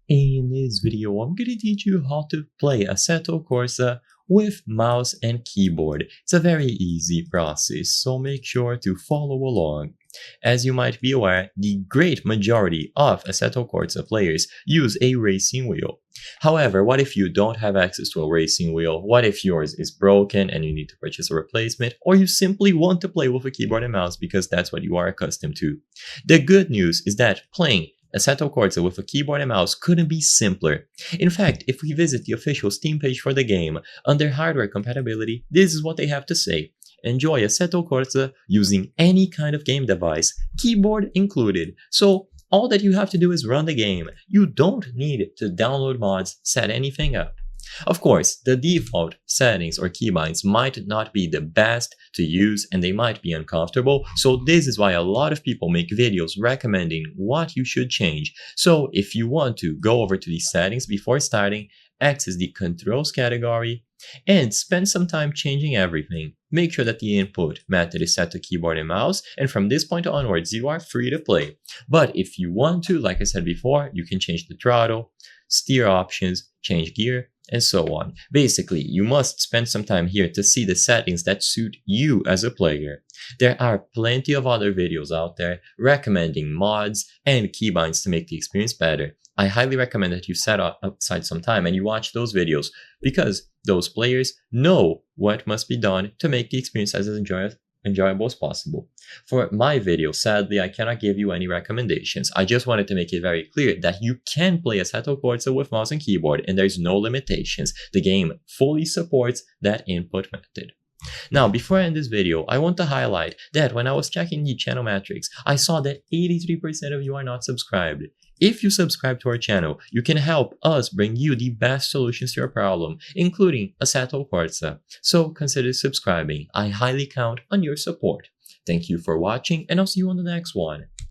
In this video, I'm going to teach you how to play Assetto Corsa with mouse and keyboard. It's a very easy process, so make sure to follow along. As you might be aware, the great majority of Assetto Corsa players use a racing wheel. However, what if you don't have access to a racing wheel? What if yours is broken and you need to purchase a replacement? Or you simply want to play with a keyboard and mouse because that's what you are accustomed to? The good news is that playing Assetto Corsa with a keyboard and mouse couldn't be simpler. In fact, if we visit the official Steam page for the game, under hardware compatibility, this is what they have to say. Enjoy Assetto Corsa using any kind of game device, keyboard included. So all that you have to do is run the game. You don't need to download mods, set anything up. Of course, the default settings or keybinds might not be the best to use and they might be uncomfortable, so this is why a lot of people make videos recommending what you should change. So if you want to go over to these settings before starting, access the controls category, and spend some time changing everything. Make sure that the input method is set to keyboard and mouse, and from this point onwards, you are free to play. But if you want to, like I said before, you can change the throttle, steer options, change gear, and so on. Basically, you must spend some time here to see the settings that suit you as a player. There are plenty of other videos out there recommending mods and keybinds to make the experience better. I highly recommend that you set aside some time and you watch those videos because those players know what must be done to make the experience as enjoyable as possible. For my video, sadly, I cannot give you any recommendations. I just wanted to make it very clear that you can play Assetto Corsa with mouse and keyboard and there's no limitations. The game fully supports that input method. Now, before I end this video, I want to highlight that when I was checking the channel metrics, I saw that 83% of you are not subscribed. If you subscribe to our channel, you can help us bring you the best solutions to your problem, including Assetto Corsa. So consider subscribing. I highly count on your support. Thank you for watching, and I'll see you on the next one.